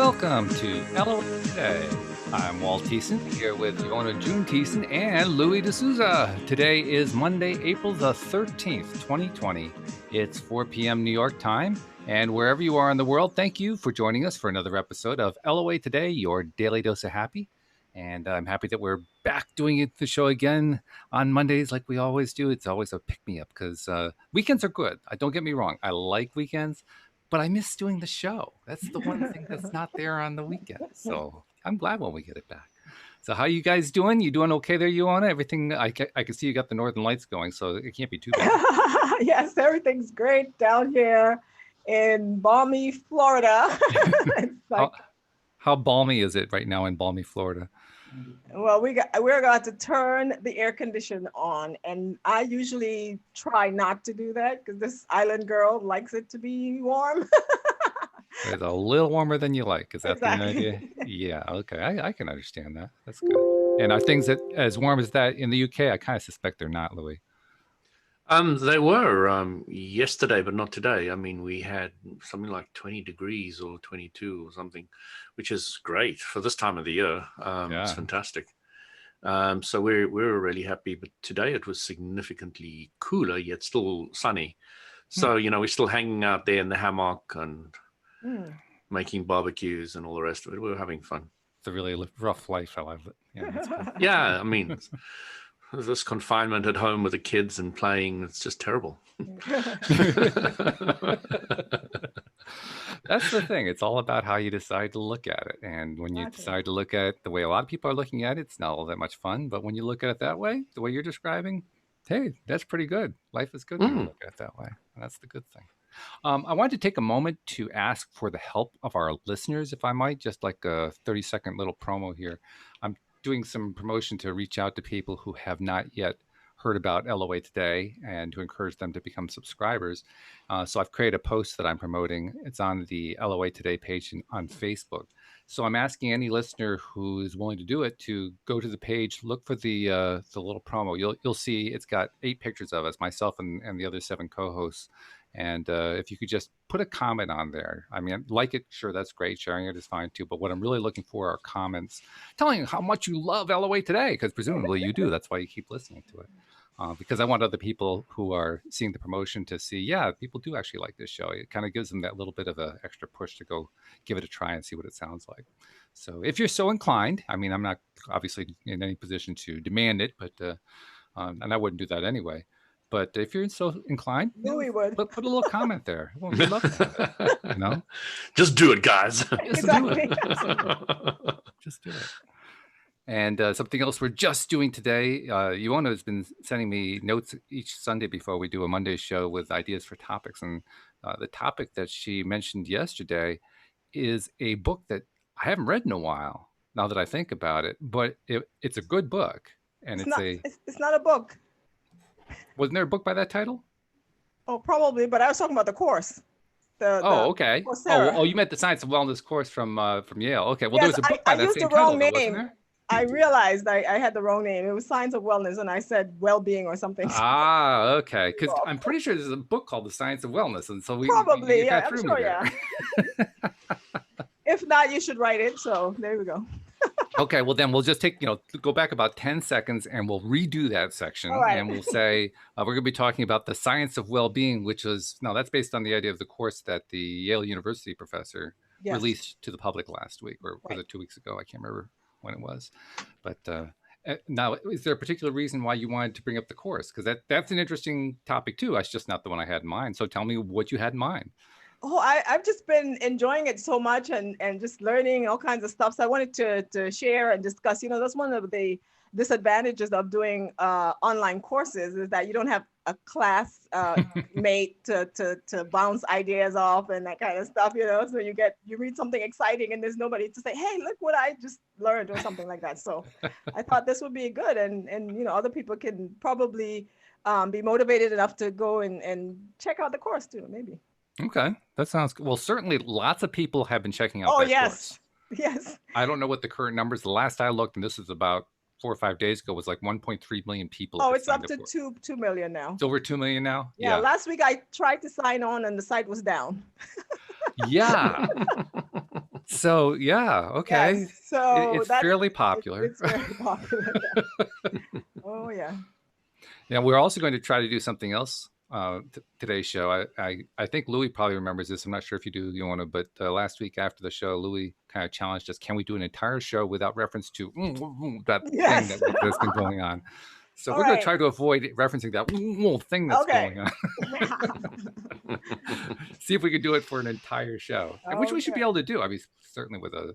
Welcome to LOA Today. I'm Walt Thiessen, here with Uohna June Thiessen and Louis D'Souza. Today is Monday, April the 13th, 2020. It's 4 p.m. New York time, and wherever you are in the world, thank you for joining us for another episode of LOA Today, your daily dose of happy. And I'm happy that we're back doing the show again on Mondays like we always do. It's always a pick-me-up because weekends are good. Don't get me wrong. I like weekends, but I miss doing the show. That's the one thing that's not there on the weekend. So I'm glad when we get it back. So how you guys doing? You doing okay there, Uohna? Everything, I can see you got the Northern Lights going, so it can't be too bad. Yes, everything's great down here in balmy Florida. It's like, how balmy is it right now in balmy Florida? well, we're going to turn the air condition on, and I usually try not to do that because this island girl likes it to be warm. It's a little warmer than you like. Is that Exactly. the idea? Yeah, okay. I can understand that. That's good. And are things that as warm as that in the UK? I kind of suspect they're not, Louis. They were yesterday, but not today. I mean, we had something like 20 degrees or 22 or something, which is great for this time of the year. It's fantastic. So we're really happy. But today it was significantly cooler, yet still sunny. So, we're still hanging out there in the hammock and making barbecues and all the rest of it. We were having fun. It's a really rough life. I love it. Yeah, that's cool. Yeah, I mean, this confinement at home with the kids and playing, it's just terrible. That's the thing. It's all about how you decide to look at it. And when you decide to look at it the way a lot of people are looking at it, it's not all that much fun. But when you look at it that way, the way you're describing, hey, that's pretty good. Life is good when you look at it that way. And that's the good thing. I wanted to take a moment to ask for the help of our listeners, if I might, just like a 30-second little promo here. I'm doing some promotion to reach out to people who have not yet heard about LOA Today and to encourage them to become subscribers. So I've created a post that I'm promoting. It's on the LOA Today page on Facebook. So I'm asking any listener who is willing to do it to go to the page, look for the little promo. You'll see it's got 8 pictures of us, myself and the other 7 co-hosts. And if you could just put a comment on there. I mean, like it, sure, that's great. Sharing it is fine too. But what I'm really looking for are comments telling how much you love LOA Today, because presumably you do. That's why you keep listening to it. Because I want other people who are seeing the promotion to see, yeah, people do actually like this show. It kind of gives them that little bit of an extra push to go give it a try and see what it sounds like. So if you're so inclined, I mean, I'm not obviously in any position to demand it, but and I wouldn't do that anyway. But if you're so inclined, we would put a little comment there. Well, we'd love that, Just do it, guys. Exactly. Just do it. And something else we're just doing today, Uohna has been sending me notes each Sunday before we do a Monday show with ideas for topics. And the topic that she mentioned yesterday is a book that I haven't read in a while, now that I think about it. But it's a good book. And it's not a book. Wasn't there a book by that title? Oh, probably, but I was talking about the course. Okay. Oh, you meant the Science of Wellness course from Yale. Okay, well, there was a book by that same title, wasn't there? I realized I had the wrong name. It was Science of Wellness, and I said well-being or something. Ah, okay. Because I'm pretty sure there's a book called The Science of Wellness, and so probably, yeah, I'm sure, yeah. If not, you should write it. So there we go. Okay, well then we'll just go back about 10 seconds and we'll redo that section. Right. And we'll say, we're going to be talking about the science of well-being, which is, that's based on the idea of the course that the Yale University professor released to the public last week, or was it 2 weeks ago? I can't remember when it was. But now, is there a particular reason why you wanted to bring up the course? Because that's an interesting topic too. That's just not the one I had in mind. So tell me what you had in mind. Oh, I've just been enjoying it so much and just learning all kinds of stuff. So I wanted to share and discuss, that's one of the disadvantages of doing online courses is that you don't have a class mate to bounce ideas off and that kind of stuff, so you read something exciting and there's nobody to say, hey, look what I just learned or something like that. So I thought this would be good. And other people can probably be motivated enough to go and check out the course too, maybe. Okay, that sounds good. Well, certainly lots of people have been checking out that course. Yes. I don't know what the current numbers. The last I looked, and this is about 4 or 5 days ago, was like 1.3 million people. Oh, it's up to 2 million now. It's over 2 million now? Yeah, last week I tried to sign on and the site was down. Yeah. So yeah, okay. Yes. So It's fairly popular. It's very popular. Oh yeah. Yeah, we're also going to try to do something else today's show. I think Louis probably remembers this. I'm not sure if you do, Uohna, but last week after the show, Louis kind of challenged us, can we do an entire show without reference to that thing Yes. that's been going on? So All we're going to right. try to avoid referencing that thing that's Okay. going on. See if we can do it for an entire show, which we should be able to do. I mean, certainly with a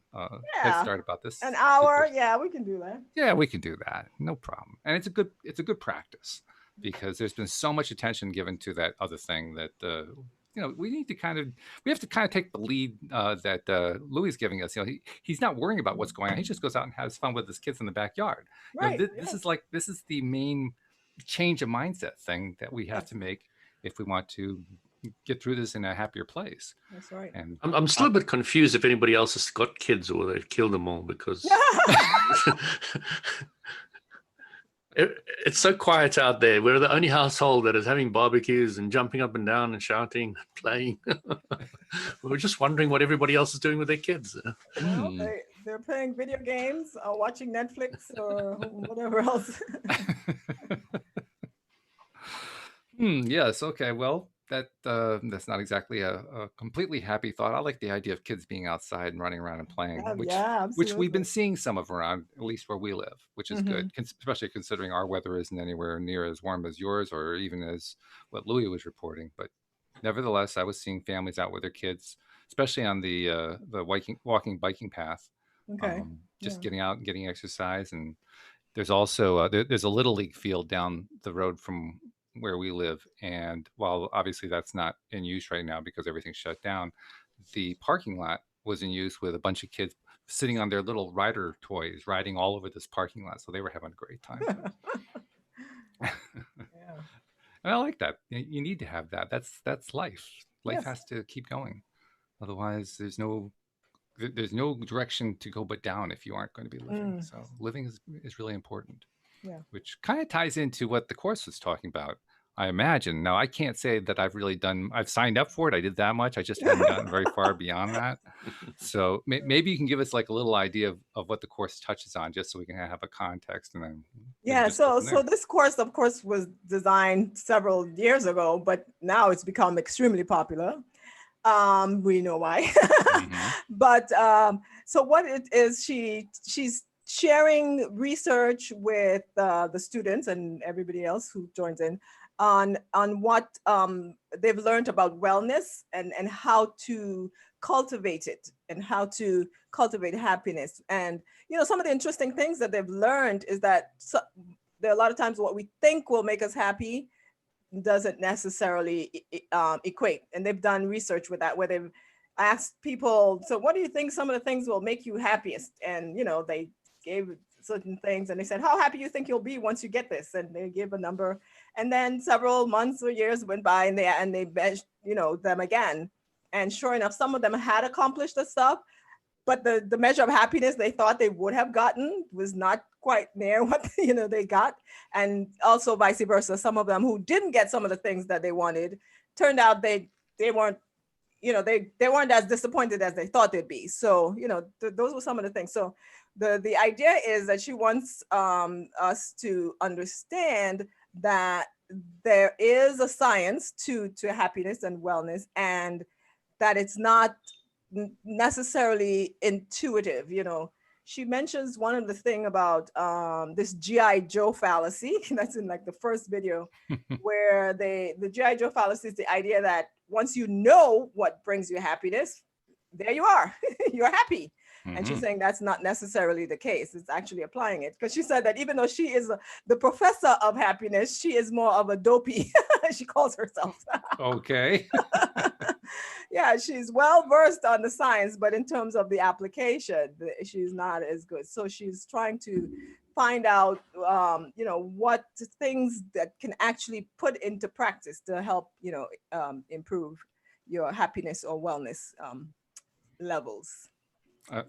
head start about this. An hour, yeah, we can do that. Yeah, we can do that, no problem. And it's a good practice because there's been so much attention given to that other thing that we have to kind of take the lead that Louis is giving us. He's not worrying about what's going on. He just goes out and has fun with his kids in the backyard. Right. This is the main change of mindset thing that we have to make if we want to get through this in a happier place. That's right. And I'm still a bit confused if anybody else has got kids or they've killed them all, because it's so quiet out there. We're the only household that is having barbecues and jumping up and down and shouting, playing. We're just wondering what everybody else is doing with their kids. Well, they're playing video games or watching Netflix or whatever else. Yes. Okay. Well, that's not exactly a completely happy thought. I like the idea of kids being outside and running around and playing, which we've been seeing some of around, at least where we live, which is good, especially considering our weather isn't anywhere near as warm as yours or even as what Louis was reporting. But nevertheless, I was seeing families out with their kids, especially on the walking biking path. Okay. Just getting out and getting exercise. And there's also there's a little league field down the road from where we live, and while obviously that's not in use right now because everything's shut down, the parking lot was in use with a bunch of kids sitting on their little rider toys riding all over this parking lot, so they were having a great time. And I like that. You need to have that. That's life. Life has to keep going, otherwise there's no direction to go but down if you aren't going to be living. So living is really important. Yeah. Which kind of ties into what the course was talking about, I imagine. Now, I can't say that I've signed up for it. I did that much. I just haven't gotten very far beyond that. So maybe you can give us like a little idea of what the course touches on, just so we can have a context. And then so this course, of course, was designed several years ago, but now it's become extremely popular. We know why. But so what it is, she's sharing research with the students and everybody else who joins in on what they've learned about wellness and how to cultivate it and how to cultivate happiness. And some of the interesting things that they've learned is that there are a lot of times what we think will make us happy doesn't necessarily equate. And they've done research with that, where they've asked people, so what do you think some of the things will make you happiest? And they gave certain things and they said, how happy you think you'll be once you get this? And they gave a number. And then several months or years went by and they measured them again. And sure enough, some of them had accomplished the stuff, but the measure of happiness they thought they would have gotten was not quite near what they got. And also vice versa, some of them who didn't get some of the things that they wanted, turned out they weren't they weren't as disappointed as they thought they'd be. So those were some of the things. So the idea is that she wants us to understand that there is a science to happiness and wellness, and that it's not necessarily intuitive. She mentions one of the thing about this GI Joe fallacy. That's in like the first video, where the GI Joe fallacy is the idea that once you know what brings you happiness, there you are, you're happy. And she's saying that's not necessarily the case. It's actually applying it, because she said that even though she is the professor of happiness, she is more of a dopey, she calls herself. Okay. Yeah, she's well versed on the science, but in terms of the application, she's not as good. So she's trying to find out, what things that can actually put into practice to help, improve your happiness or wellness levels.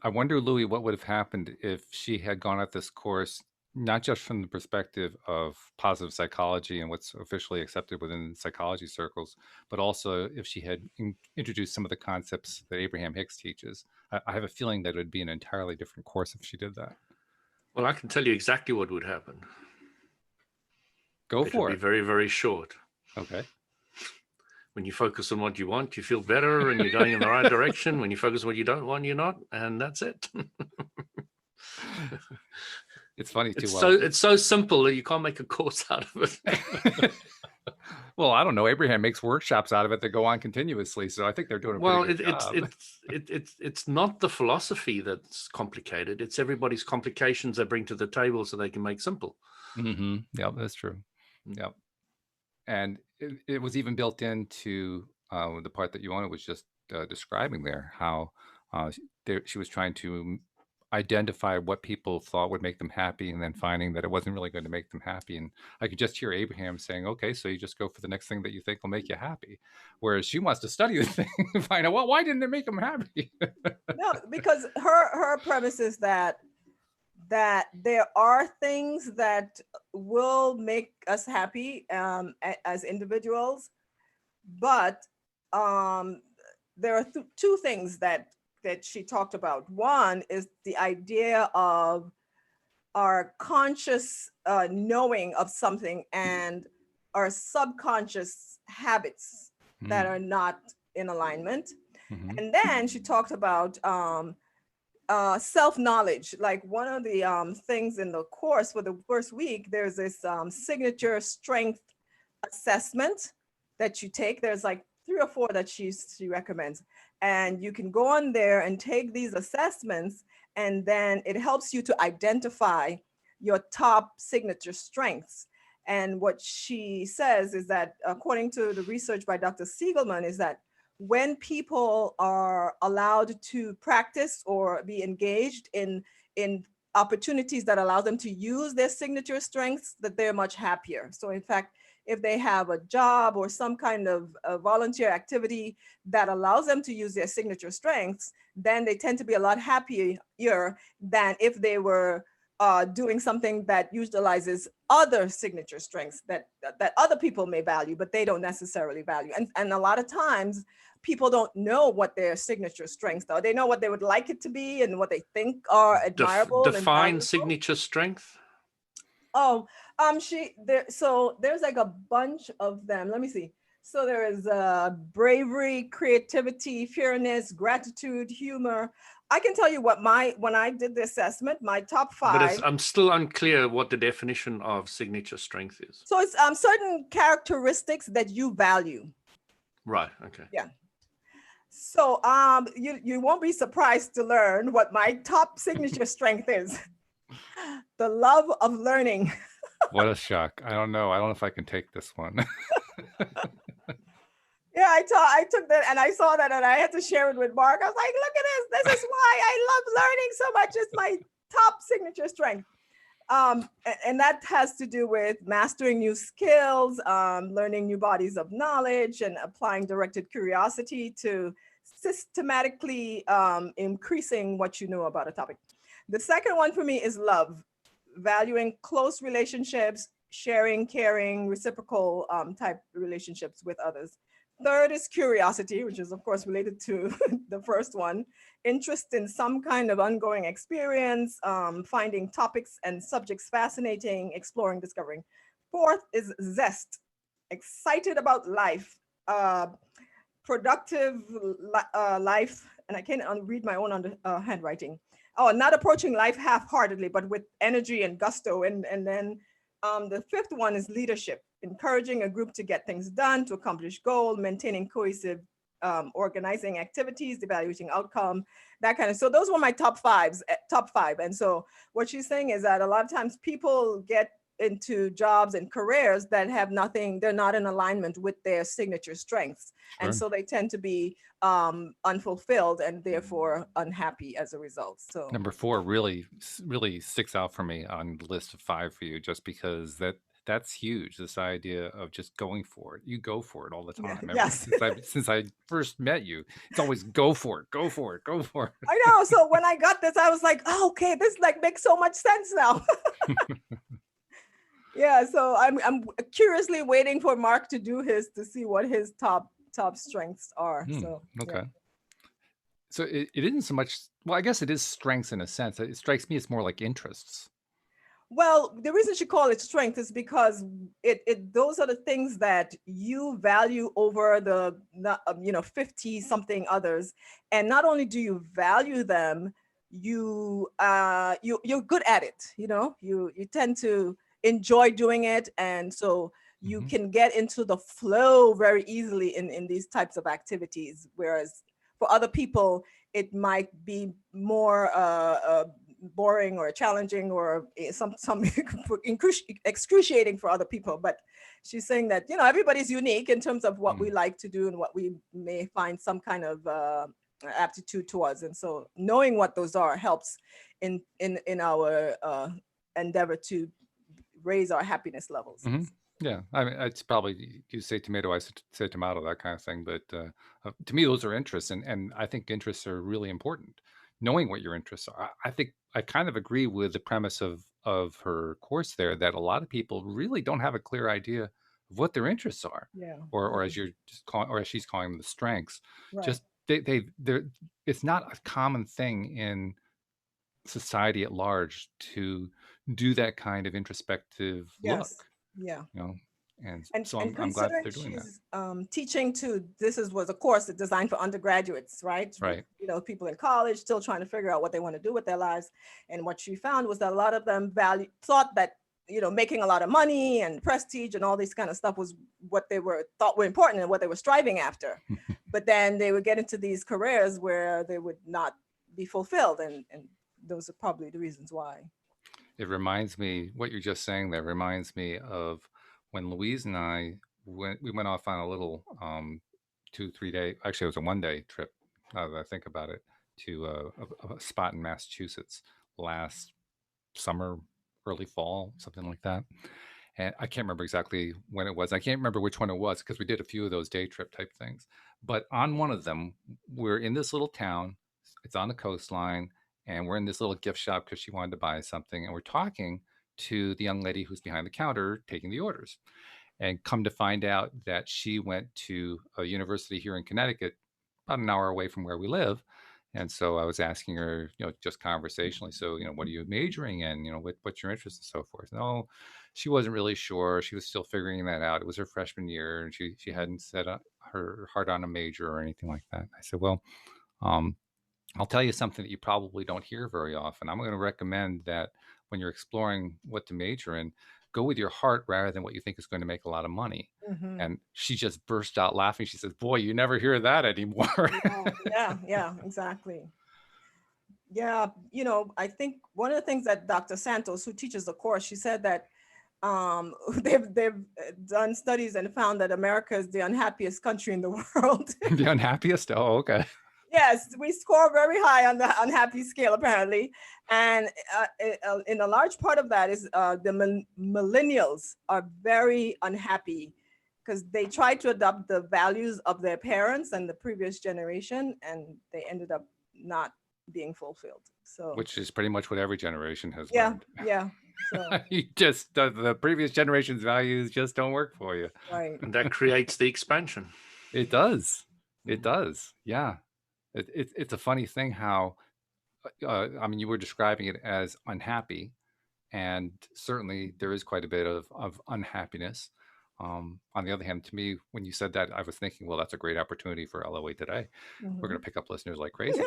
I wonder, Louis, what would have happened if she had gone at this course not just from the perspective of positive psychology and what's officially accepted within psychology circles, but also if she had introduced some of the concepts that Abraham-Hicks teaches. I have a feeling that it would be an entirely different course if she did that. Well, I can tell you exactly what would happen. Go It for would it. be very, very short. Okay. When you focus on what you want, you feel better and you're going in the right direction. When you focus on what you don't want, you're not, and that's it. It's funny too. It's so simple that you can't make a course out of it. Well, I don't know. Abraham makes workshops out of it that go on continuously, so I think they're doing a pretty good job. It's not the philosophy that's complicated. It's everybody's complications they bring to the table so they can make simple. Mm-hmm. Yeah, that's true. Yeah, and it was even built into the part that Uohna was just describing there, how she was trying to identify what people thought would make them happy, and then finding that it wasn't really going to make them happy. And I could just hear Abraham saying, okay, so you just go for the next thing that you think will make you happy, whereas she wants to study the thing and find out, well, why didn't it make them happy? No, because her premise is that there are things that will make us happy as individuals, but there are two things that she talked about. One is the idea of our conscious knowing of something and our subconscious habits that are not in alignment. Mm-hmm. And then she talked about self-knowledge. Like one of the things in the course for the first week, there's this signature strength assessment that you take. There's like 3 or 4 that she recommends. And you can go on there and take these assessments, and then it helps you to identify your top signature strengths. And what she says is that, according to the research by Dr. Siegelman, is that when people are allowed to practice or be engaged in opportunities that allow them to use their signature strengths, that they're much happier. So in fact, if they have a job or some kind of volunteer activity that allows them to use their signature strengths, then they tend to be a lot happier than if they were doing something that utilizes other signature strengths that other people may value, but they don't necessarily value. And a lot of times people don't know what their signature strengths are. They know what they would like it to be and what they think are admirable. Define signature strength. Oh, so there's like a bunch of them. Let me see. So there is bravery, creativity, fearlessness, gratitude, humor. I can tell you what when I did the assessment, my top 5. But I'm still unclear what the definition of signature strength is. So it's certain characteristics that you value. Right. Okay. Yeah. So you won't be surprised to learn what my top signature strength is. The love of learning. What a shock. I don't know if I can take this one. Yeah, I took that and I saw that and I had to share it with Mark. I was like, look at this. This is why I love learning so much. It's my top signature strength. And that has to do with mastering new skills, learning new bodies of knowledge, and applying directed curiosity to systematically increasing what you know about a topic. The second one for me is love, valuing close relationships, sharing, caring, reciprocal type relationships with others. Third is curiosity, which is of course related to the first one. Interest in some kind of ongoing experience, finding topics and subjects fascinating, exploring, discovering. Fourth is zest, excited about life, productive life, and I can't read my own handwriting. Oh, not approaching life half-heartedly, but with energy and gusto. And then the fifth one is leadership, encouraging a group to get things done, to accomplish goals, maintaining cohesive organizing activities, evaluating outcome, that kind of. So those were my top 5. And so what she's saying is that a lot of times people get into jobs and careers that have nothing, they're not in alignment with their signature strengths. Sure. And so they tend to be unfulfilled and therefore unhappy as a result. So number 4 really sticks out for me on the list of 5 for you, just because that's huge. This idea of just going for it. You go for it all the Yeah. time. Yes. Since I first met you, it's always go for it, go for it, go for it. I know. So when I got this, I was like, oh, okay, this like makes so much sense now. Yeah. So I'm curiously waiting for Mark to do his to see what his top strengths are. So okay. Yeah. So it isn't so much. Well, I guess it is strengths in a sense. It strikes me as more like interests. Well, the reason she call it strength is because it those are the things that you value over the 50 something others, and not only do you value them, you're good at it. You tend to enjoy doing it, and so you can get into the flow very easily in these types of activities. Whereas for other people, it might be more boring or challenging or some excruciating for other people. But she's saying that everybody's unique in terms of what we like to do and what we may find some kind of aptitude towards, and so knowing what those are helps in our endeavor to raise our happiness levels. Yeah, I mean, it's probably, you say tomato, I say tomato, that kind of thing. But to me, those are interests, and I think interests are really important. Knowing what your interests are, I think I kind of agree with the premise of her course there, that a lot of people really don't have a clear idea of what their interests are, Yeah. or as you're just calling, or as she's calling them, the strengths. Right. Just they're it's not a common thing in society at large to do that kind of introspective look. Yes. Yeah. And so I'm glad that they're doing that. She's teaching too. Was a course that's designed for undergraduates, right? Right. With, people in college still trying to figure out what they want to do with their lives. And what she found was that a lot of them thought that making a lot of money and prestige and all this kind of stuff was what they thought were important and what they were striving after. But then they would get into these careers where they would not be fulfilled, and those are probably the reasons why. It reminds me, what you're just saying there reminds me of when Louise and I went off on a little 2-3 day, actually it was a 1-day trip, now that I think about it, to a spot in Massachusetts last summer, early fall, something like that. And I can't remember exactly when it was. I can't remember which one it was because we did a few of those day trip type things. But on one of them, we're in this little town. It's on the coastline, and we're in this little gift shop because she wanted to buy something. And we're talking to the young lady who's behind the counter taking the orders. And come to find out that she went to a university here in Connecticut, about an hour away from where we live. And so I was asking her, just conversationally, so, what are you majoring in? What's your interest and so forth? No, she wasn't really sure. She was still figuring that out. It was her freshman year, and she hadn't set her heart on a major or anything like that. I said, well, I'll tell you something that you probably don't hear very often. I'm going to recommend that when you're exploring what to major in, go with your heart rather than what you think is going to make a lot of money. And she just burst out laughing. She says, boy, you never hear that anymore. Yeah, exactly. Yeah, I think one of the things that Dr. Santos, who teaches the course, she said that they've done studies and found that America is the unhappiest country in the world. The unhappiest? Oh, okay. Yes, we score very high on the unhappy scale, apparently. And in a large part of that is the millennials are very unhappy because they tried to adopt the values of their parents and the previous generation, and they ended up not being fulfilled. So, which is pretty much what every generation has learned. So. You just the previous generation's values just don't work for you. Right. And that creates the expansion. It does. It does. Yeah. It's a funny thing how, you were describing it as unhappy, and certainly there is quite a bit of unhappiness. On the other hand, to me, when you said that, I was thinking, well, that's a great opportunity for LOA Today. We're going to pick up listeners like crazy.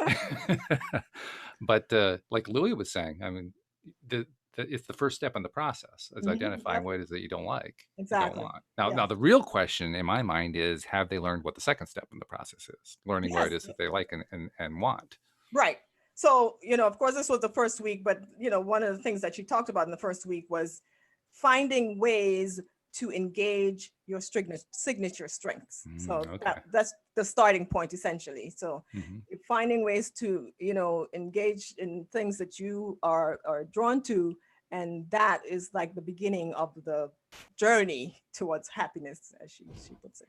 But like Louie was saying, it's the first step in the process, is identifying what it is that you don't like. Exactly. You don't want. Now, the real question in my mind is, have they learned what the second step in the process is? Learning what it is that they like and want. Right. So, of course, this was the first week, but, one of the things that she talked about in the first week was finding ways to engage your signature strengths. So that's the starting point, essentially. So finding ways to, engage in things that you are drawn to And that is like the beginning of the journey towards happiness, as she puts it.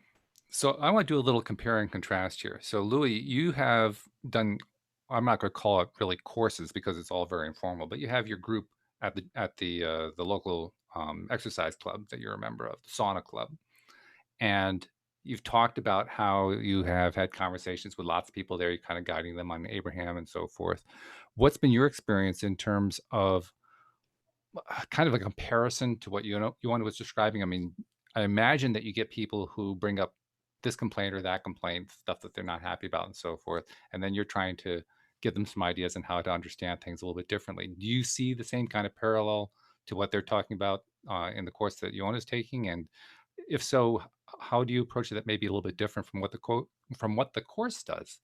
So I want to do a little compare and contrast here. So Louis, you have done, I'm not going to call it really courses because it's all very informal, but you have your group at the local exercise club that you're a member of, the sauna club. And you've talked about how you have had conversations with lots of people there. You're kind of guiding them on Abraham and so forth. What's been your experience in terms of kind of a comparison to what Uohna was describing? I mean, I imagine that you get people who bring up this complaint or that complaint, stuff that they're not happy about and so forth. And then you're trying to give them some ideas on how to understand things a little bit differently. Do you see the same kind of parallel to what they're talking about in the course that Uohna is taking? And if so, how do you approach it that may be a little bit different from what the course does?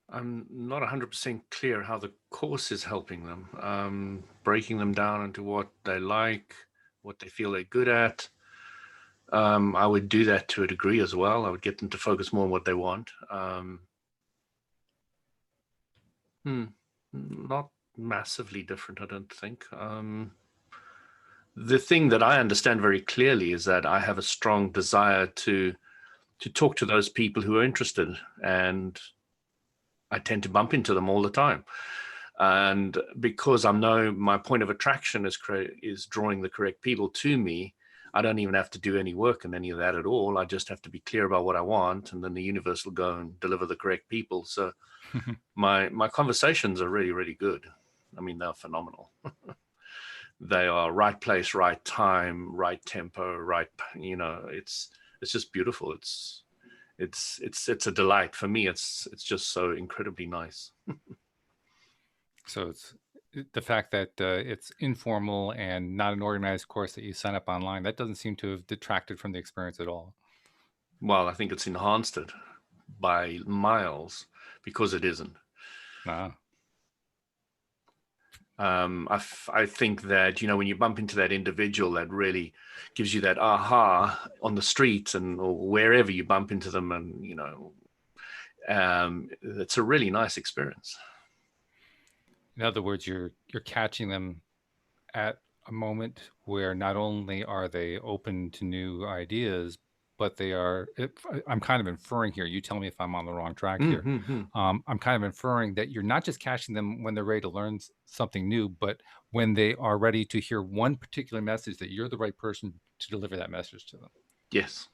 I'm not 100% clear how the course is helping them, breaking them down into what they like, what they feel they're good at. I would do that to a degree as well. I would get them to focus more on what they want. Not massively different, I don't think. The thing that I understand very clearly is that I have a strong desire to talk to those people who are interested, and I tend to bump into them all the time. And because I know my point of attraction is drawing the correct people to me, I don't even have to do any work in any of that at all. I just have to be clear about what I want, and then the universe will go and deliver the correct people. So my conversations are really, really good. I mean, they're phenomenal. They are right place, right time, right tempo, right, it's just beautiful. It's a delight for me. It's just so incredibly nice. So it's the fact that it's informal and not an organized course that you sign up online, that doesn't seem to have detracted from the experience at all. Well, I think it's enhanced it by miles because it isn't. I think that, when you bump into that individual that really gives you that aha on the street or wherever you bump into them, and, it's a really nice experience. In other words, you're catching them at a moment where not only are they open to new ideas, but they are, I'm kind of inferring here, you tell me if I'm on the wrong track here. I'm kind of inferring that you're not just catching them when they're ready to learn something new, but when they are ready to hear one particular message, that you're the right person to deliver that message to them. Yes.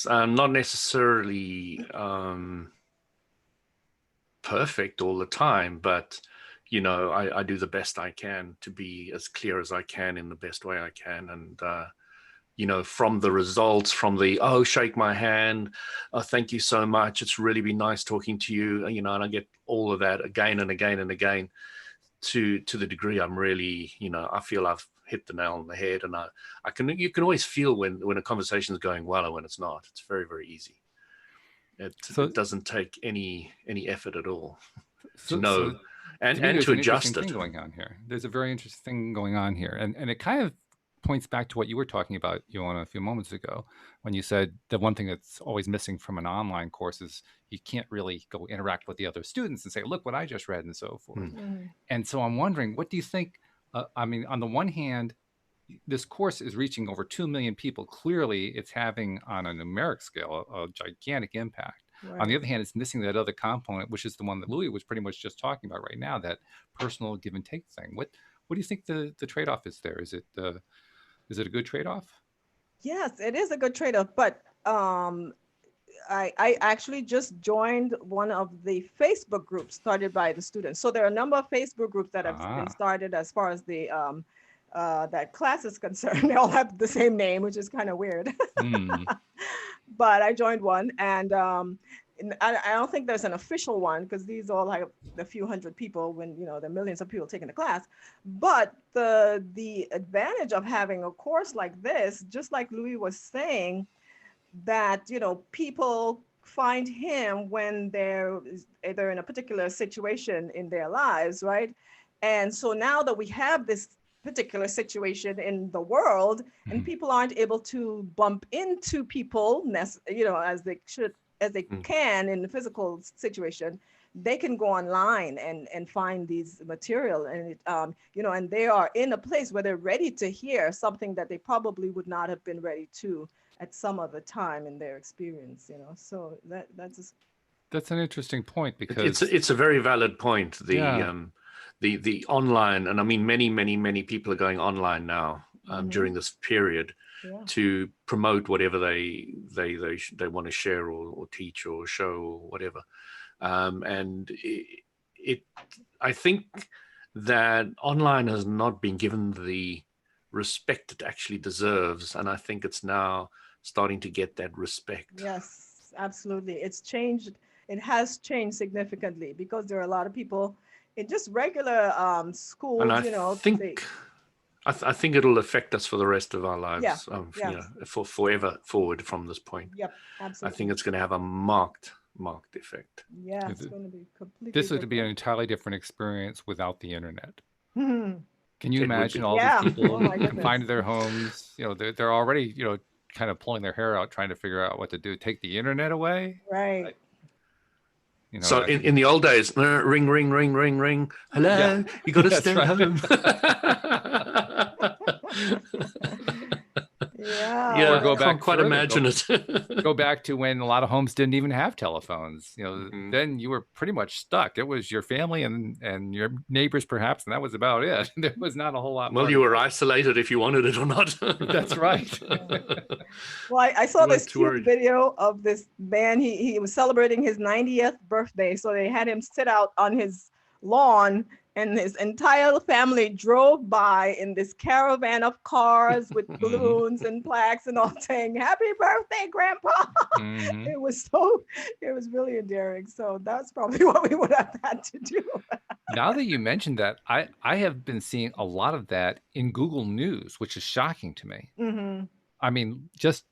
Not necessarily perfect all the time, but I do the best I can to be as clear as I can in the best way I can. And from the results, from the shake my hand, thank you so much, it's really been nice talking to you, and I get all of that again and again and again, to the degree I'm really, I feel I've hit the nail on the head. And you can always feel when a conversation is going well or when it's not. It's very, very easy. It doesn't take any effort at all to know and to adjust it. There's a very interesting thing going on here, and it kind of points back to what you were talking about, Uohna, a few moments ago, when you said the one thing that's always missing from an online course is you can't really go interact with the other students and say, look what I just read and so forth. And so I'm wondering, what do you think? I mean, on the one hand, this course is reaching over 2 million people. Clearly, it's having, on a numeric scale, a gigantic impact. Right. On the other hand, it's missing that other component, which is the one that Louis was pretty much just talking about right now, that personal give and take thing. What do you think the trade-off is there? Is it a good trade-off? Yes, it is a good trade-off. But I actually just joined one of the Facebook groups started by the students. So there are a number of Facebook groups that have been started as far as the that class is concerned. They all have the same name, which is kind of weird. But I joined one, and I don't think there's an official one because these all have a few hundred people when there are millions of people taking the class. But the advantage of having a course like this, just like Louis was saying, that people find him when they're either in a particular situation in their lives, right? And so now that we have this particular situation in the world, and people aren't able to bump into people, as they should as they can in the physical situation, they can go online and find these material, and you know, and they are in a place where they're ready to hear something that they probably would not have been ready to at some other time in their experience, you know. So that's an interesting point, because it's a very valid point. Yeah. The online, and I mean many people are going online now during this period to promote whatever they want to share or teach or show or whatever. And I think that online has not been given the respect it actually deserves, and I think it's now starting to get that respect. Yes, absolutely. It's changed. It has changed significantly, because there are a lot of people in just regular schools, And I you know. think I think it'll affect us for the rest of our lives, you know, for forever forward from this point. Yep, absolutely. I think it's going to have a marked effect. Yeah, it's going to be completely This would different. be an entirely different experience without the internet. Mhm. Can you imagine all Yeah. these people Oh my confined goodness. to their homes? You know, they're already, you know, kind of pulling their hair out trying to figure out what to do. Take the internet away? Right. You know, So in the old days, ring, ring, ring, ring, ring. Hello, Yeah. you got to That's stay right. home. Yeah. Yeah, Or go I back can't quite further. imagine it. Go back to when a lot of homes didn't even have telephones. You know, then you were pretty much stuck. It was your family and your neighbors, perhaps, and that was about it. There was not a whole lot more. Well, you were isolated if you wanted it or not. That's right. Well, I saw You weren't this too cute worried. video of this man. He was celebrating his 90th birthday, so they had him sit out on his lawn, and his entire family drove by in this caravan of cars with balloons and plaques and all, saying "Happy birthday, Grandpa." It was really endearing. So that's probably what we would have had to do. Now that you mentioned that, I have been seeing a lot of that in Google News, which is shocking to me. Mm-hmm. I mean,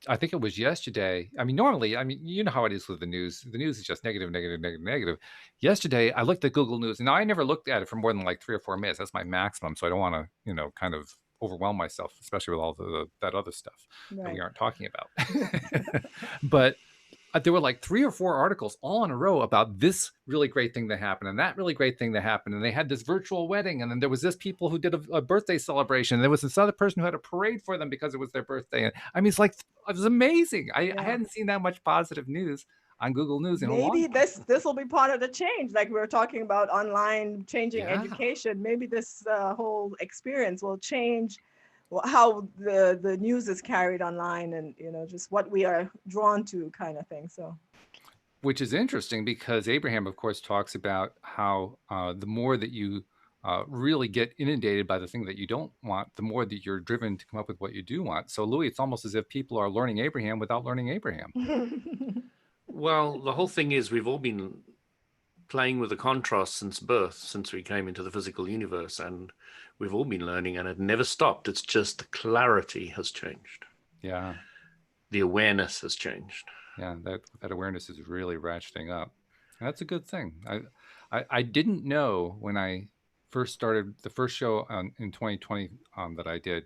I think it was yesterday. I mean, normally, I mean, you know how it is with the news. The news is just negative, negative, negative, negative. Yesterday, I looked at Google News. Now, I never looked at it for more than like 3 or 4 minutes. That's my maximum. So I don't want to, you know, kind of overwhelm myself, especially with all that other stuff that we aren't talking about. But there were like 3 or 4 articles all in a row about this really great thing that happened and that really great thing that happened. And they had this virtual wedding. And then there was this people who did a birthday celebration. And there was this other person who had a parade for them because it was their birthday. And I mean, it was amazing. I hadn't seen that much positive news on Google News in a long time. Maybe this will be part of the change, like we were talking about online changing education. Maybe this whole experience will change how the news is carried online, and you know, just what we are drawn to, kind of thing. So, which is interesting, because Abraham, of course, talks about how the more that you really get inundated by the thing that you don't want, the more that you're driven to come up with what you do want. So, Louis, it's almost as if people are learning Abraham without learning Abraham. Well, the whole thing is we've all been playing with the contrast since birth, since we came into the physical universe, and we've all been learning, and it never stopped. It's just the clarity has changed. Yeah. The awareness has changed. Yeah, that awareness is really ratcheting up. And that's a good thing. I didn't know when I first started the first show in 2020 that I did,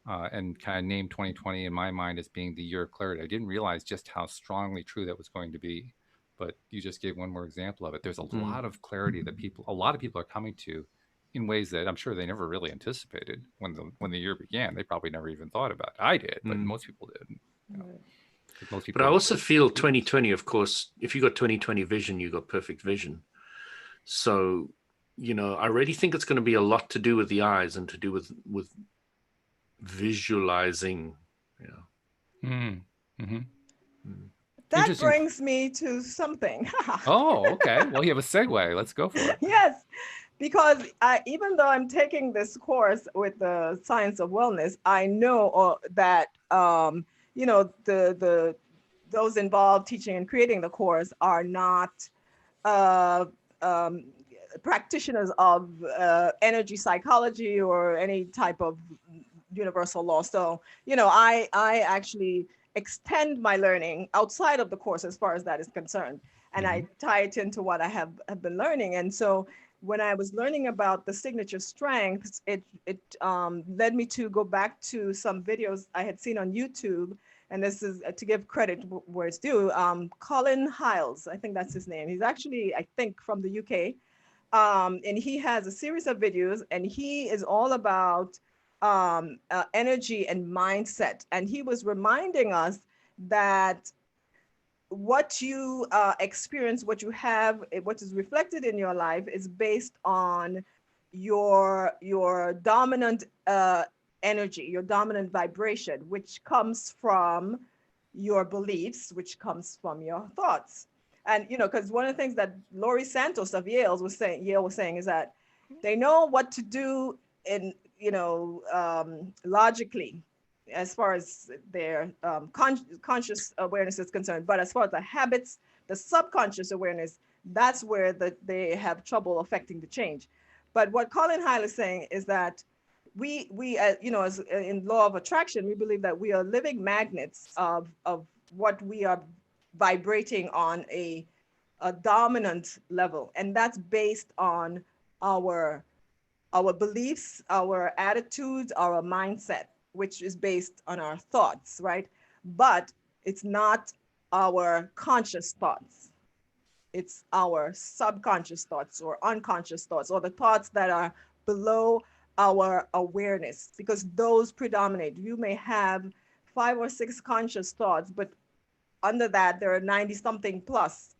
and kind of named 2020 in my mind as being the year of clarity. I didn't realize just how strongly true that was going to be. But you just gave one more example of it. There's a lot of clarity that a lot of people are coming to in ways that I'm sure they never really anticipated when the year began. They probably never even thought about it. I did, but most people did. You know, most people. But I also feel 2020, of course, if you got 2020 vision, you got perfect vision. So, you know, I really think it's going to be a lot to do with the eyes and to do with visualizing, you know. That brings me to something. Oh, okay. Well, you have a segue. Let's go for it. Yes, because even though I'm taking this course with the science of wellness, I know that you know, those involved teaching and creating the course are not practitioners of energy psychology or any type of universal law. So, you know, I actually extend my learning outside of the course as far as that is concerned. And I tie it into what I have been learning. And so when I was learning about the signature strengths, it led me to go back to some videos I had seen on YouTube and this is to give credit where it's due. Colin Hiles, I think that's his name. He's actually, I think, from the UK. And he has a series of videos, and he is all about energy and mindset. And he was reminding us that what you experience, what you have, what is reflected in your life is based on your dominant energy, your dominant vibration, which comes from your beliefs, which comes from your thoughts. And because one of the things that Laurie Santos of Yale was saying is that they know what to do in logically, as far as their conscious awareness is concerned, but as far as the habits, the subconscious awareness, that's where they have trouble affecting the change. But what Colin Hyle is saying is that we as in law of attraction, we believe that we are living magnets of what we are vibrating on a dominant level, and that's based on our beliefs, our attitudes, our mindset, which is based on our thoughts, right? But it's not our conscious thoughts. It's our subconscious thoughts or unconscious thoughts, or the thoughts that are below our awareness, because those predominate. You may have 5 or 6 conscious thoughts, but under that, there are 90 something plus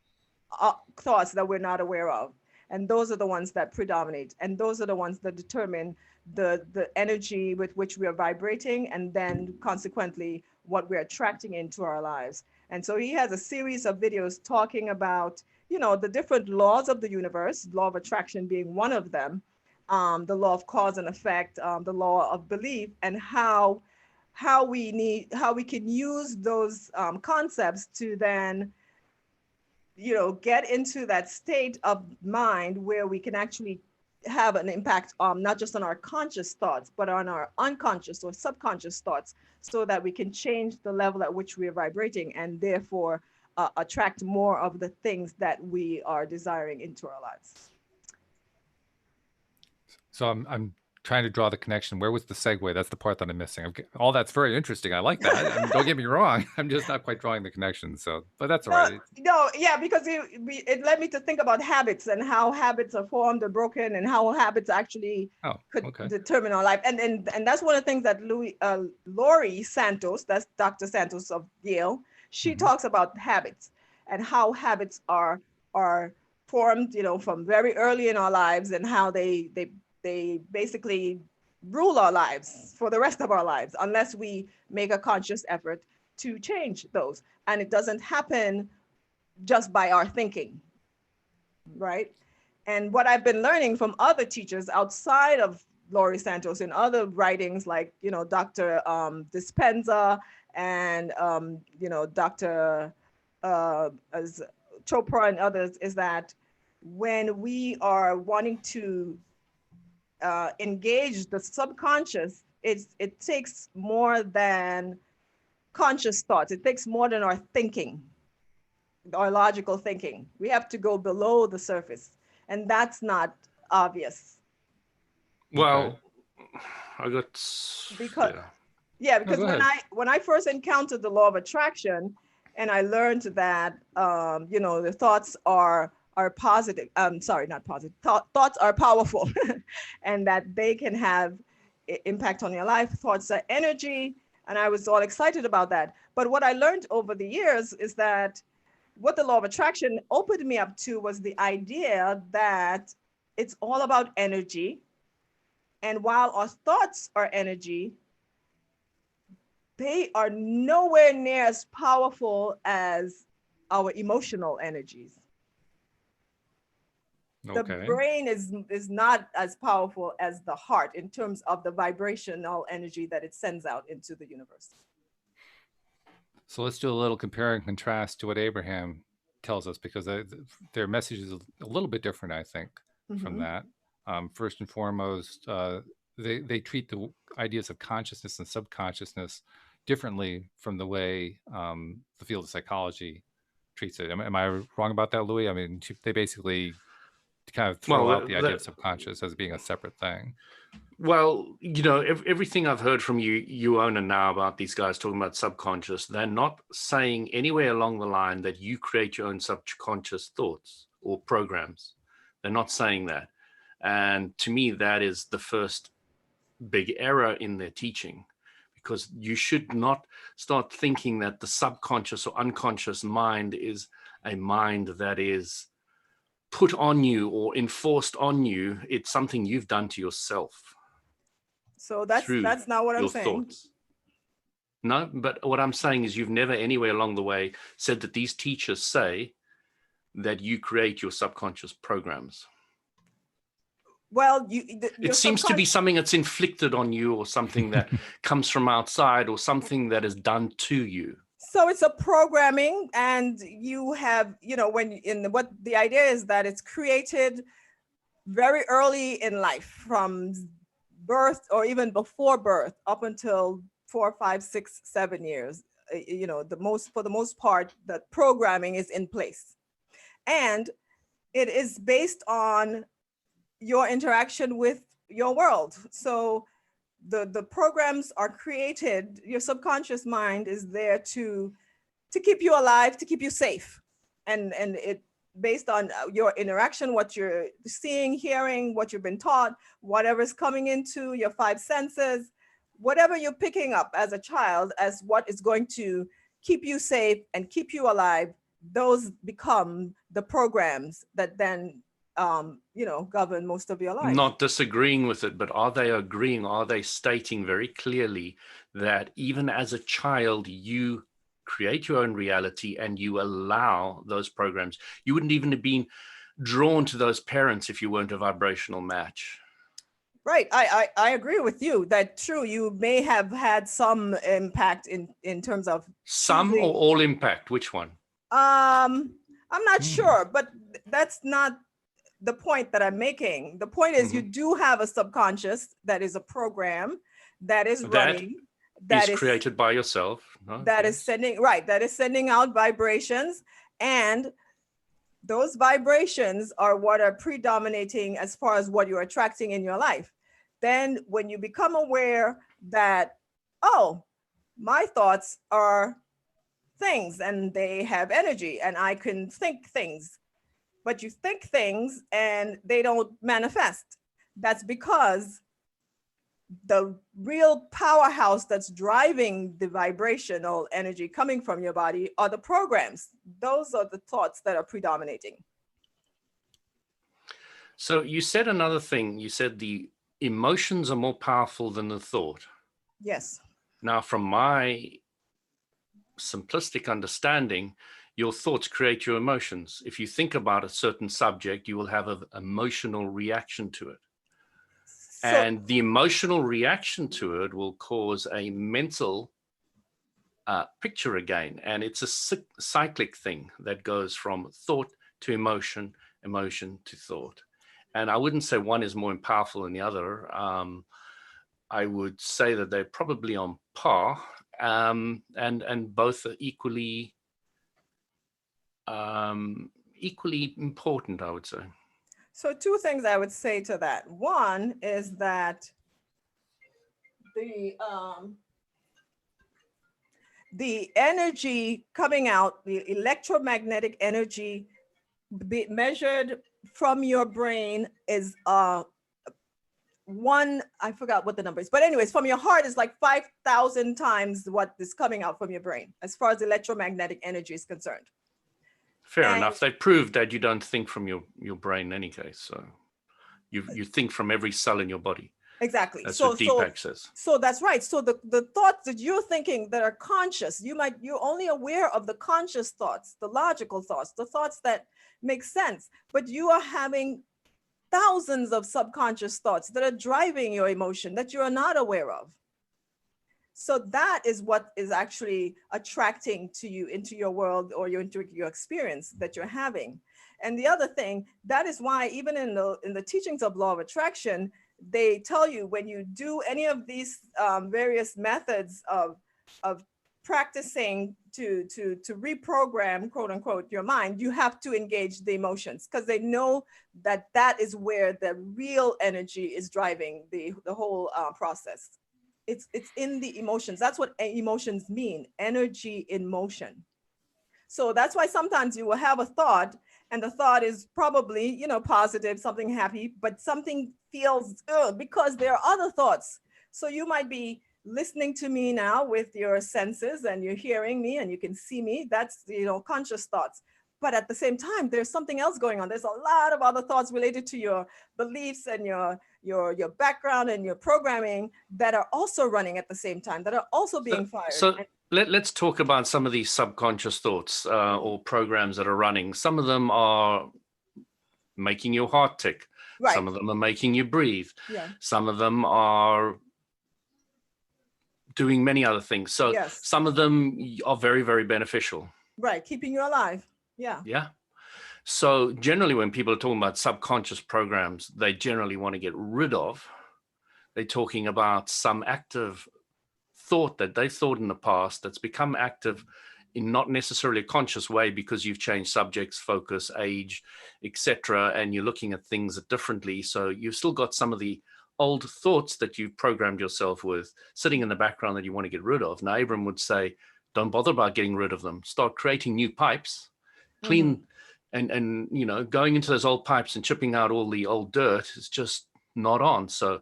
thoughts that we're not aware of. And those are the ones that predominate. And those are the ones that determine the energy with which we are vibrating, and then consequently what we're attracting into our lives. And so he has a series of videos talking about, the different laws of the universe, law of attraction being one of them, the law of cause and effect, the law of belief, and how we can use those concepts to then get into that state of mind where we can actually have an impact, not just on our conscious thoughts, but on our unconscious or subconscious thoughts, so that we can change the level at which we are vibrating, and therefore attract more of the things that we are desiring into our lives. So I'm trying to draw the connection. Where was the segue? That's the part that I'm missing. All that's very interesting. I like that. I mean, don't get me wrong. I'm just not quite drawing the connection. So, but that's all right. No, yeah, because it led me to think about habits and how habits are formed or broken, and how habits actually could determine our life. And that's one of the things that Laurie Santos, that's Dr. Santos of Yale, she talks about habits and how habits are formed, from very early in our lives, and how they basically rule our lives for the rest of our lives, unless we make a conscious effort to change those. And it doesn't happen just by our thinking, right? And what I've been learning from other teachers outside of Laurie Santos in other writings, like, Dr. Dispenza and, Dr. Chopra and others, is that when we are wanting to engage the subconscious, it takes more than conscious thoughts. It takes more than our thinking, our logical thinking. We have to go below the surface, and that's not obvious. Well, I got because when I first encountered the law of attraction, and I learned that the thoughts are positive. Sorry, not positive. Thoughts are powerful, and that they can have impact on your life. Thoughts are energy, and I was all excited about that. But what I learned over the years is that what the law of attraction opened me up to was the idea that it's all about energy. And while our thoughts are energy, they are nowhere near as powerful as our emotional energies. The brain is not as powerful as the heart in terms of the vibrational energy that it sends out into the universe. So let's do a little compare and contrast to what Abraham tells us, because their message is a little bit different, I think, from that. First and foremost, they treat the ideas of consciousness and subconsciousness differently from the way the field of psychology treats it. Am I wrong about that, Louis? I mean, they basically to kind of throw out the idea of subconscious as being a separate thing. Well, you know, everything I've heard from Uohna now about these guys talking about subconscious, they're not saying anywhere along the line that you create your own subconscious thoughts or programs. They're not saying that. And to me, that is the first big error in their teaching, because you should not start thinking that the subconscious or unconscious mind is a mind that is put on you or enforced on you. It's something you've done to yourself. So that's not what I'm saying. Thoughts. No, but what I'm saying is you've never anywhere along the way said that these teachers say that you create your subconscious programs. Well, it seems to be something that's inflicted on you, or something that comes from outside, or something that is done to you. So it's a programming, and you have, what the idea is that it's created very early in life, from birth or even before birth up until 4, 5, 6, 7 years. For the most part, the programming is in place, and it is based on your interaction with your world. So the programs are created. Your subconscious mind is there to keep you alive, to keep you safe, and it based on your interaction, what you're seeing, hearing, what you've been taught, whatever's coming into your 5 senses, whatever you're picking up as a child as what is going to keep you safe and keep you alive. Those become the programs that then govern most of your life. Not disagreeing with it, but are they agreeing? Are they stating very clearly that even as a child, you create your own reality and you allow those programs? You wouldn't even have been drawn to those parents if you weren't a vibrational match. Right. I agree with you that true. You may have had some impact in terms of some or all impact. Which one? I'm not sure, but that's not the point that I'm making. The point is you do have a subconscious that is a program that is running. That is created by yourself. No? That is sending out vibrations, and those vibrations are what are predominating as far as what you're attracting in your life. Then when you become aware that, oh, my thoughts are things and they have energy and I can think things, but you think things and they don't manifest. That's because the real powerhouse that's driving the vibrational energy coming from your body are the programs. Those are the thoughts that are predominating. So you said another thing. You said the emotions are more powerful than the thought. Yes. Now, from my simplistic understanding, your thoughts create your emotions. If you think about a certain subject, you will have an emotional reaction to it. And the emotional reaction to it will cause a mental picture again. And it's a cyclic thing that goes from thought to emotion, emotion to thought. And I wouldn't say one is more powerful than the other. I would say that they're probably on par, and both are equally important, I would say. So 2 things I would say to that. One is that the energy coming out, the electromagnetic energy measured from your brain is I forgot what the number is, but anyways, from your heart is like 5,000 times what is coming out from your brain as far as electromagnetic energy is concerned. Fair enough. They proved that you don't think from your brain in any case. So you think from every cell in your body. Exactly. That's what Deepak says. So that's right. So the thoughts that you're thinking that are conscious, you're only aware of the conscious thoughts, the logical thoughts, the thoughts that make sense, but you are having thousands of subconscious thoughts that are driving your emotion that you are not aware of. So that is what is actually attracting to you into your world or into your experience that you're having. And the other thing, that is why even in the teachings of law of attraction, they tell you when you do any of these various methods of practicing to reprogram, quote unquote, your mind, you have to engage the emotions, because they know that that is where the real energy is driving the whole process. It's in the emotions. That's what emotions mean, energy in motion. So that's why sometimes you will have a thought, and the thought is probably, you know, positive, something happy, but something feels because there are other thoughts. So you might be listening to me now with your senses, and you're hearing me and you can see me. That's, you know, conscious thoughts. But at the same time, there's something else going on. There's a lot of other thoughts related to your beliefs and your background and your programming that are also running at the same time, that are also being fired. So let's talk about some of these subconscious thoughts or programs that are running. Some of them are making your heart tick. Right. Some of them are making you breathe. Yeah. Some of them are doing many other things. So yes. Some of them are very, very beneficial. Right. Keeping you alive. Yeah. Yeah. So generally when people are talking about subconscious programs, they generally want to get rid of. They're talking about some active thought that they thought in the past that's become active in not necessarily a conscious way because you've changed subjects, focus, age, etc., and you're looking at things differently. So you've still got some of the old thoughts that you've programmed yourself with sitting in the background that you want to get rid of. Now, Abram would say, don't bother about getting rid of them. Start creating new pipes, clean, and you know, going into those old pipes and chipping out all the old dirt is just not on. So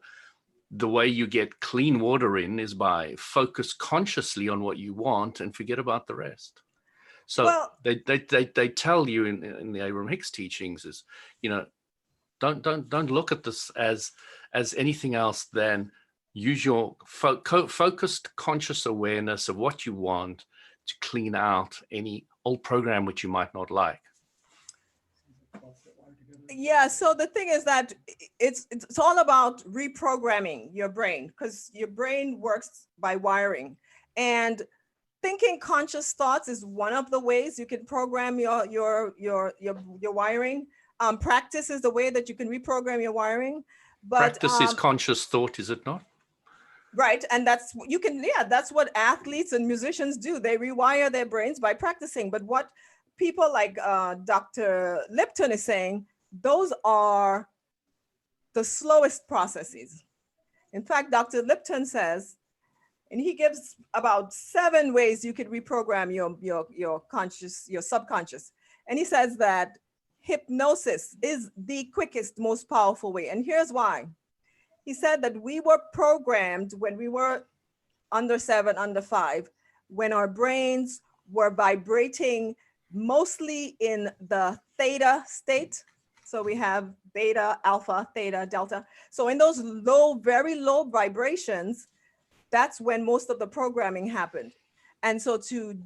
the way you get clean water in is by focus consciously on what you want and forget about the rest. So they tell you in the Abraham-Hicks teachings is, you know, don't look at this as anything else than use your focused conscious awareness of what you want to clean out any old program which you might not like. Yeah, so the thing is that it's all about reprogramming your brain, because your brain works by wiring, and thinking conscious thoughts is one of the ways you can program your wiring. Practice is the way that you can reprogram your wiring. But practice is conscious thought, is it not? Right, and that's what athletes and musicians do. They rewire their brains by practicing. But what people like Dr. Lipton is saying, those are the slowest processes. In fact, Dr. Lipton says, and he gives about 7 ways you could reprogram your conscious, your subconscious. And he says that hypnosis is the quickest, most powerful way. And here's why. He said that we were programmed when we were under 7, under 5, when our brains were vibrating mostly in the theta state. So we have beta, alpha, theta, delta. So in those low, very low vibrations, that's when most of the programming happened. And so to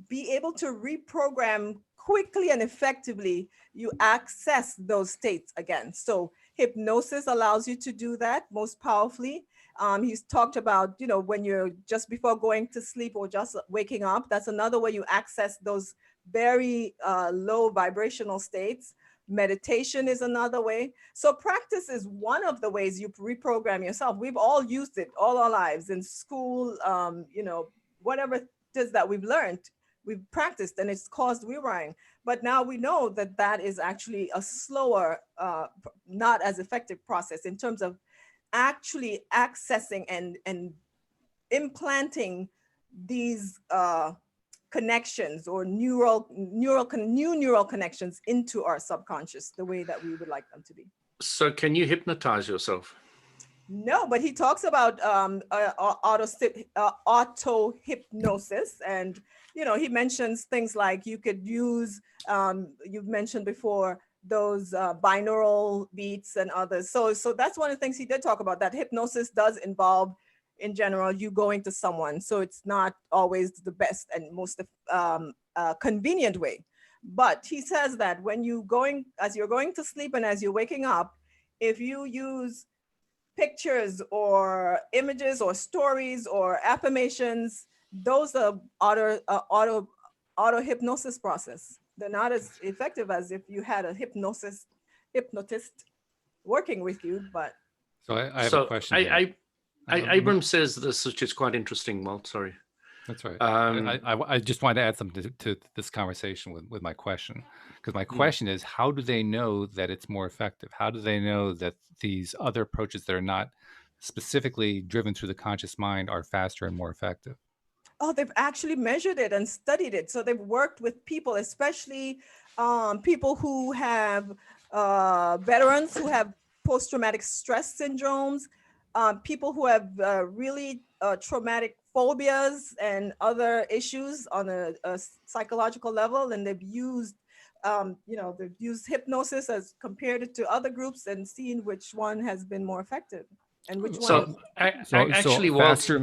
be able to reprogram quickly and effectively, you access those states again. So hypnosis allows you to do that most powerfully. He's talked about, you know, when you're just before going to sleep or just waking up, that's another way you access those very low vibrational states. Meditation is another way. So practice is one of the ways you reprogram yourself. We've all used it all our lives in school, you know, whatever it is that we've learned, we've practiced, and it's caused rewiring. But now we know that that is actually a slower, not as effective process in terms of actually accessing and implanting these connections or new neural connections into our subconscious the way that we would like them to be. So can you hypnotize yourself? No, but he talks about auto hypnosis, and you know, he mentions things like you could use, you've mentioned before, those binaural beats and others. So that's one of the things he did talk about, that hypnosis does involve, in general, you going to someone. So it's not always the best and most convenient way. But he says that when as you're going to sleep and as you're waking up, if you use pictures or images or stories or affirmations, those are auto hypnosis process. They're not as effective as if you had a hypnotist working with you. But so I have a question. Abram says this, which is quite interesting. Well, sorry. That's right. I just wanted to add something to this conversation with my question, because my question is, how do they know that it's more effective? How do they know that these other approaches that are not specifically driven through the conscious mind are faster and more effective? Oh, they've actually measured it and studied it. So they've worked with people, especially people who have veterans who have post-traumatic stress syndromes, people who have really traumatic phobias and other issues on a psychological level. And they've used, they've used hypnosis as compared it to other groups and seen which one has been more effective. And which one? Actually, faster.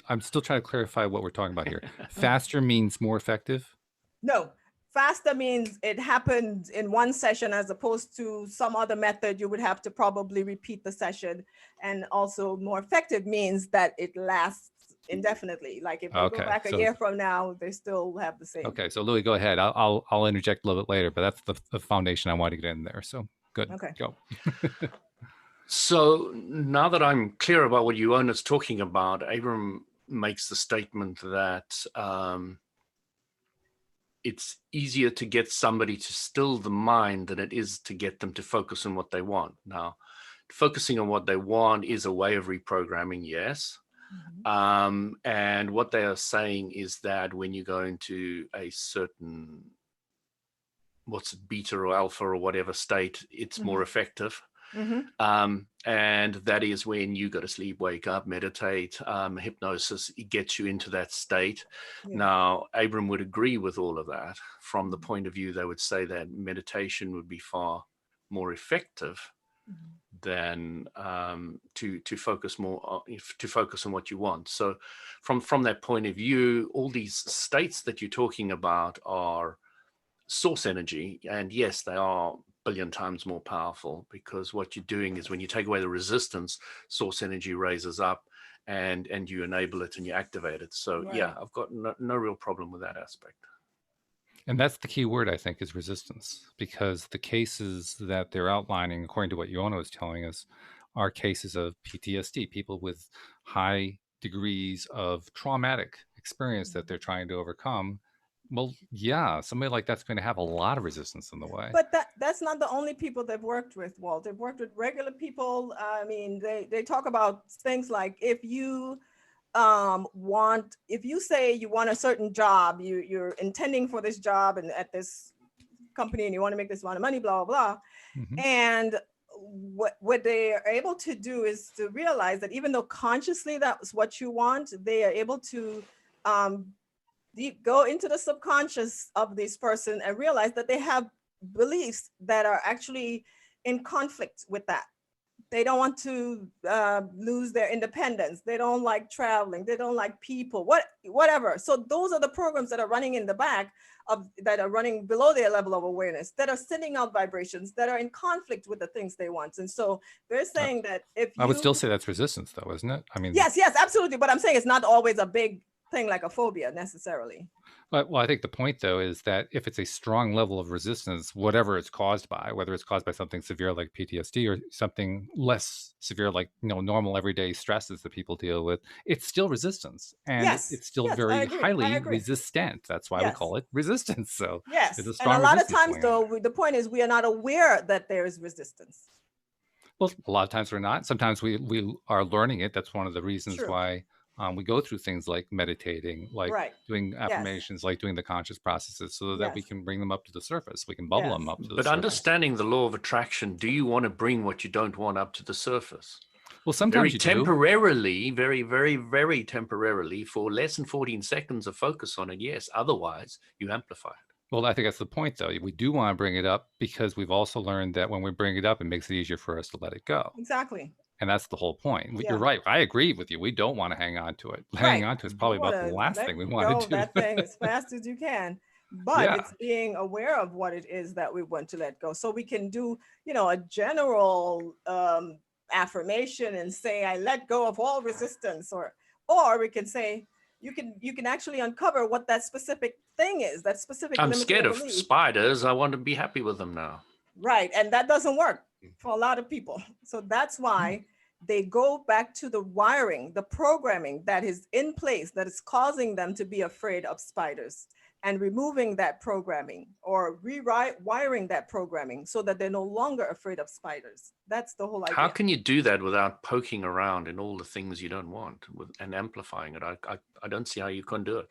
I'm still trying to clarify what we're talking about here. Faster means more effective? No, faster means it happened in one session as opposed to some other method. You would have to probably repeat the session. And also more effective means that it lasts indefinitely. Like if you go back a year from now, they still have the same. Okay, so Louis, go ahead. I'll interject a little bit later, but that's the foundation I want to get in there. So good. Okay, go. So now that I'm clear about what Uohna's talking about, Abram makes the statement that it's easier to get somebody to still the mind than it is to get them to focus on what they want. Now, focusing on what they want is a way of reprogramming, yes. And what they are saying is that when you go into a certain, beta or alpha or whatever state, it's more effective. And that is when you go to sleep, wake up, meditate. Hypnosis, it gets you into that state. Now, Abram would agree with all of that. From the point of view, they would say that meditation would be far more effective than to focus more to focus on what you want. So from that point of view, all these states that you're talking about are source energy, and yes, they are billion times more powerful, because what you're doing is when you take away the resistance, source energy raises up and you enable it and you activate it. So yeah, I've got no real problem with that aspect. And that's the key word, I think, is resistance, because the cases that they're outlining, according to what Uohna was telling us, are cases of PTSD, people with high degrees of traumatic experience that they're trying to overcome. Well, yeah, somebody like that's going to have a lot of resistance in the way. But that's not the only people they've worked with, Walt. They've worked with regular people. I mean, they talk about things like if you if you say you want a certain job, you're intending for this job and at this company and you want to make this amount of money, blah, blah, blah. And what they are able to do is to realize that even though consciously that's what you want, they are able to go into the subconscious of this person and realize that they have beliefs that are actually in conflict with that. They don't want to lose their independence. They don't like traveling. They don't like people, whatever. So those are the programs that are running in the back that are running below their level of awareness, that are sending out vibrations that are in conflict with the things they want. And so they're saying that I would still say that's resistance though, isn't it? I mean, yes, absolutely. But I'm saying it's not always a big thing like a phobia necessarily. Well, I think the point, though, is that if it's a strong level of resistance, whatever it's caused by, whether it's caused by something severe like PTSD or something less severe like normal everyday stresses that people deal with, it's still resistance, and it's still very highly resistant. That's why we call it resistance. So it's a strong. And a lot of times, though, the point is we are not aware that there is resistance. Well, a lot of times we're not. Sometimes we are learning it. That's one of the reasons why. We go through things like meditating, like doing affirmations, like doing the conscious processes, so that we can bring them up to the surface. We can bubble them up to the surface. But understanding the law of attraction, do you want to bring what you don't want up to the surface? Well, sometimes very temporarily, very, very, very temporarily, for less than 14 seconds of focus on it, yes. Otherwise, you amplify it. Well, I think that's the point, though. We do want to bring it up because we've also learned that when we bring it up, it makes it easier for us to let it go. Exactly. And that's the whole point. You're right. I agree with you. We don't want to hang on to it. Hanging on to it is probably about the last thing we want to do. That thing as fast as you can. But it's being aware of what it is that we want to let go. So we can do, a general affirmation and say, I let go of all resistance, or we can say, you can actually uncover what that specific thing is, that specific. I'm scared of spiders. I want to be happy with them now. Right. And that doesn't work for a lot of people. So that's why they go back to the wiring, the programming that is in place that is causing them to be afraid of spiders, and removing that programming or rewiring that programming so that they're no longer afraid of spiders. That's the whole idea. How can you do that without poking around in all the things you don't want and amplifying it? I don't see how you can do it.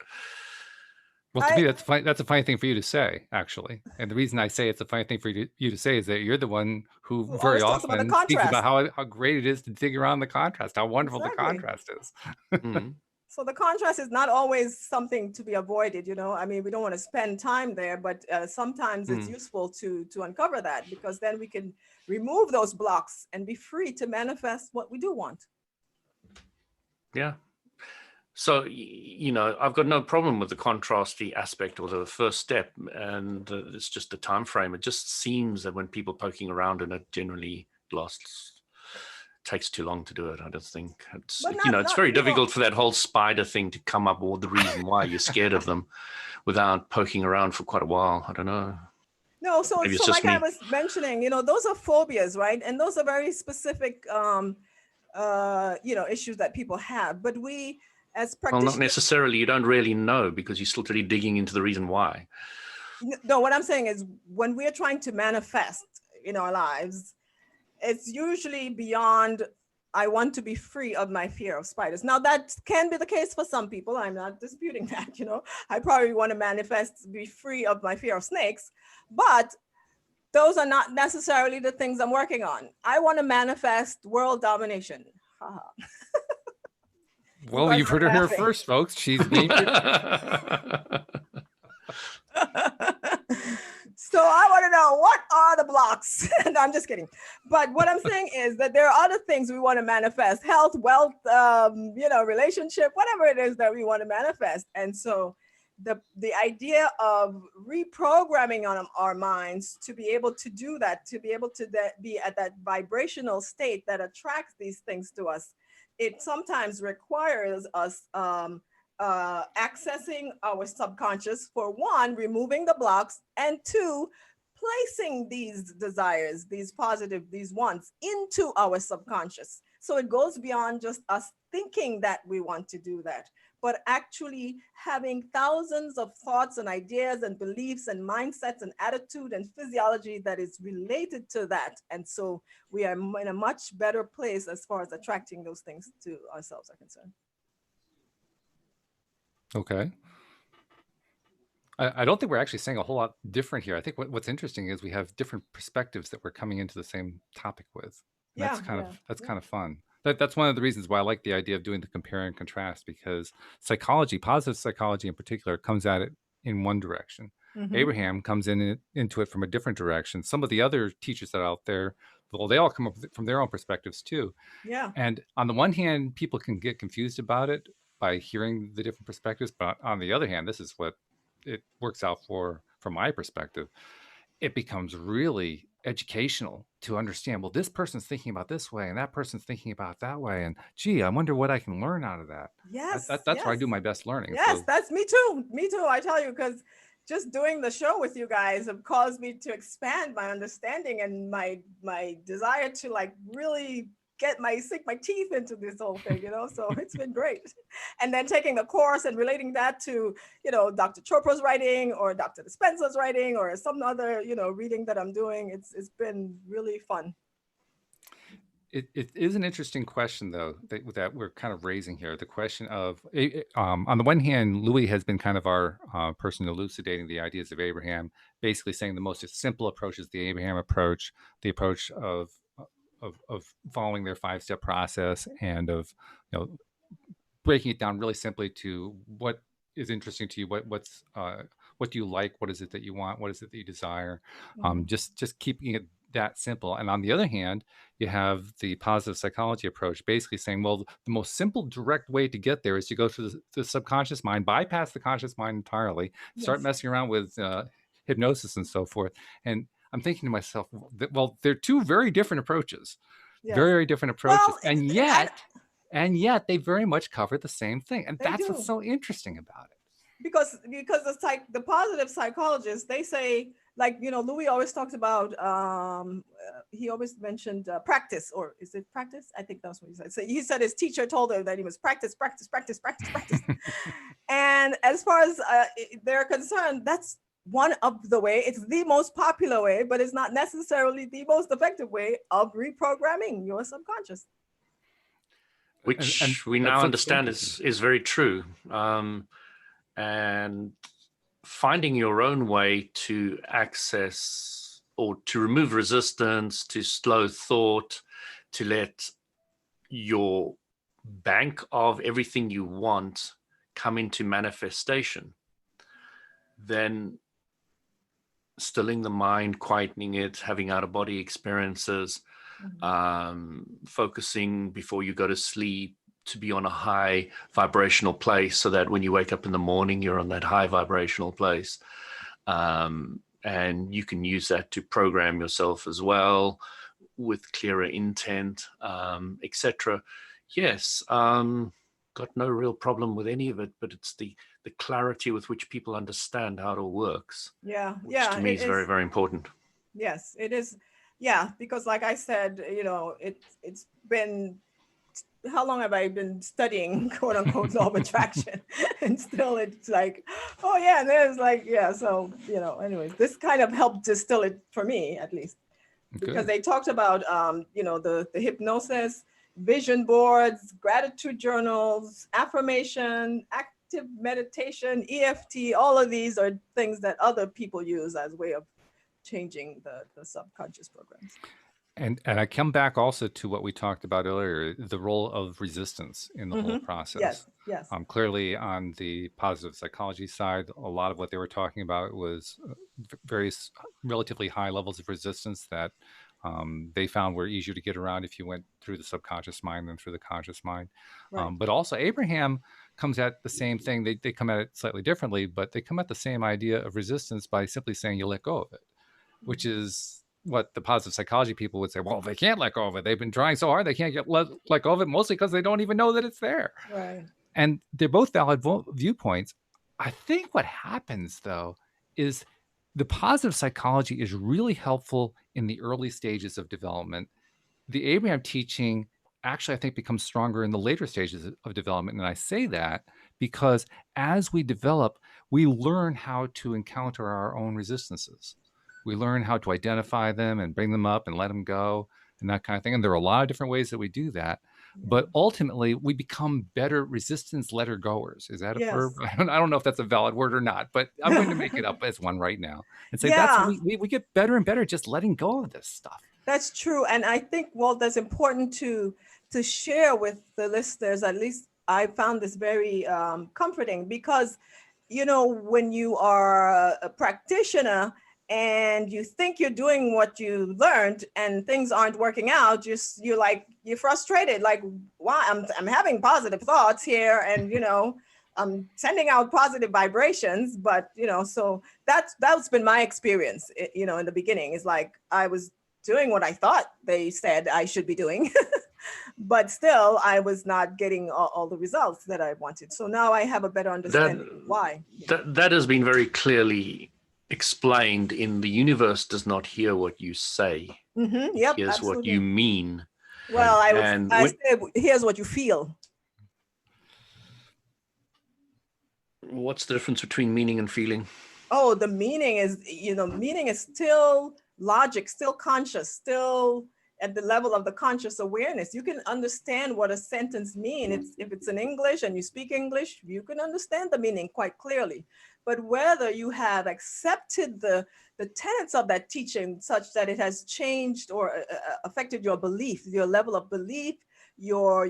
Well, to me, that's a funny thing for you to say, actually. And the reason I say it's a funny thing for you to say is that you're the one who very often speaks about how great it is to dig around the contrast, how wonderful the contrast is. Mm-hmm. So the contrast is not always something to be avoided, you know. I mean, we don't want to spend time there, but sometimes it's useful to uncover that, because then we can remove those blocks and be free to manifest what we do want. Yeah. So, you know, I've got no problem with the contrasty aspect or the first step, and it's just the time frame. It just seems that when people poking around in it, generally takes too long to do it. I just think it's, it's very difficult for that whole spider thing to come up, or the reason why you're scared of them, without poking around for quite a while. I don't know. No, so like I was mentioning, you know, those are phobias, right? And those are very specific, issues that people have. But we, as practitioners, well, not necessarily. You don't really know, because you're still really digging into the reason why. No, what I'm saying is, when we're trying to manifest in our lives, it's usually beyond, I want to be free of my fear of spiders. Now, that can be the case for some people. I'm not disputing that, you know. I probably want to manifest, be free of my fear of snakes, but those are not necessarily the things I'm working on. I want to manifest world domination. Well, you've heard her here first, folks. She's named So I want to know, what are the blocks? No, I'm just kidding. But what I'm saying is that there are other things we want to manifest: health, wealth, relationship, whatever it is that we want to manifest. And so the idea of reprogramming on our minds to be able to do that, to be able to be at that vibrational state that attracts these things to us, it sometimes requires us accessing our subconscious, for one, removing the blocks, and two, placing these desires, these positive, these wants, into our subconscious. So it goes beyond just us thinking that we want to do that, but actually having thousands of thoughts and ideas and beliefs and mindsets and attitude and physiology that is related to that. And so we are in a much better place as far as attracting those things to ourselves are concerned. Okay. I don't think we're actually saying a whole lot different here. I think what's interesting is we have different perspectives that we're coming into the same topic with. That's kind of fun. That's one of the reasons why I like the idea of doing the compare and contrast, because psychology, positive psychology in particular, comes at it in one direction. Mm-hmm. Abraham comes into it from a different direction. Some of the other teachers that are out there, well, they all come up from their own perspectives too. Yeah. And on the one hand, people can get confused about it by hearing the different perspectives, but on the other hand, this is what it works out from my perspective. It becomes really educational to understand, well, this person's thinking about this way and that person's thinking about that way, and gee, I wonder what I can learn out of that. Yes, that's yes. where I do my best learning. Yes, that's me too, I tell you, because just doing the show with you guys have caused me to expand my understanding and my desire to like really sink my teeth into this whole thing, you know. So it's been great. And then taking the course and relating that to, you know, Dr. Chopra's writing or Dr. Dispenza's writing or some other, you know, reading that I'm doing, it's been really fun. It is an interesting question, though, that we're kind of raising here. The question of, on the one hand, Louis has been kind of our person elucidating the ideas of Abraham, basically saying the most simple approach is the Abraham approach, the approach of following their 5-step process, and of, you know, breaking it down really simply to what is interesting to you, what do you like, what is it that you want, what is it that you desire, just keeping it that simple. And on the other hand, you have the positive psychology approach, basically saying, well, the most simple, direct way to get there is to go to the subconscious mind, bypass the conscious mind entirely, start messing around with hypnosis and so forth. And I'm thinking to myself, well, they're two very different approaches, very, very different approaches. Well, and yet they very much cover the same thing. And that's what's so interesting about it. Because the positive psychologists, they say, like, you know, Louis always talks about he always mentioned practice, or is it practice? I think that's what he said. So he said his teacher told him that he must practice, practice, practice, practice, practice. And as far as they're concerned, that's one of the way. It's the most popular way, but it's not necessarily the most effective way of reprogramming your subconscious. Which we now understand is very true. And finding your own way to access or to remove resistance, to slow thought, to let your bank of everything you want come into manifestation, then stilling the mind, quietening it, having out-of-body experiences, focusing before you go to sleep to be on a high vibrational place, so that when you wake up in the morning, you're on that high vibrational place. And you can use that to program yourself as well with clearer intent, etc. Yes, got no real problem with any of it, but it's the clarity with which people understand how it all works. Yeah, which to me is very, very important. Yes, it is. Yeah, because like I said, you know, it's been, how long have I been studying, quote unquote, law of attraction? And still it's like, oh yeah, and there's like, yeah. So, you know, anyways, this kind of helped distill it for me, at least. Because they talked about, you know, the hypnosis, vision boards, gratitude journals, affirmation, active meditation, EFT, all of these are things that other people use as a way of changing the subconscious programs. And I come back also to what we talked about earlier, the role of resistance in the whole process. Yes, yes. Clearly on the positive psychology side, a lot of what they were talking about was various relatively high levels of resistance that they found were easier to get around if you went through the subconscious mind than through the conscious mind. Right. But also Abraham comes at the same thing. They come at it slightly differently, but they come at the same idea of resistance by simply saying you let go of it, which is what the positive psychology people would say. Well, they can't let go of it. They've been trying so hard. They can't let go of it, mostly because they don't even know that it's there. Right. And they're both valid viewpoints. I think what happens, though, is the positive psychology is really helpful in the early stages of development. The Abraham teaching actually, I think, becomes stronger in the later stages of development. And I say that because as we develop, we learn how to encounter our own resistances. We learn how to identify them and bring them up and let them go and that kind of thing. And there are a lot of different ways that we do that. But ultimately, we become better resistance letter goers. Is that a verb? I don't know if that's a valid word or not, but I'm going to make it up as one right now and say we get better and better just letting go of this stuff. That's true. And I think, Walt, that's important to share with the listeners. At least I found this very comforting because, you know, when you are a practitioner, and you think you're doing what you learned and things aren't working out, you're frustrated, like, why? I'm having positive thoughts here, and you know, I'm sending out positive vibrations, but you know, so that's been my experience, you know, in the beginning. It's like I was doing what I thought they said I should be doing, but still I was not getting all the results that I wanted. So now I have a better understanding why. That has been very clearly explained in the universe does not hear what you say. Yep, hears absolutely. What you mean. Well, I say here's what you feel. What's the difference between meaning and feeling? Oh, the meaning is, you know, meaning is still logic, still conscious, still at the level of the conscious awareness. You can understand what a sentence means. If it's in English and you speak English, you can understand the meaning quite clearly. But whether you have accepted the tenets of that teaching such that it has changed or affected your belief, your level of belief, your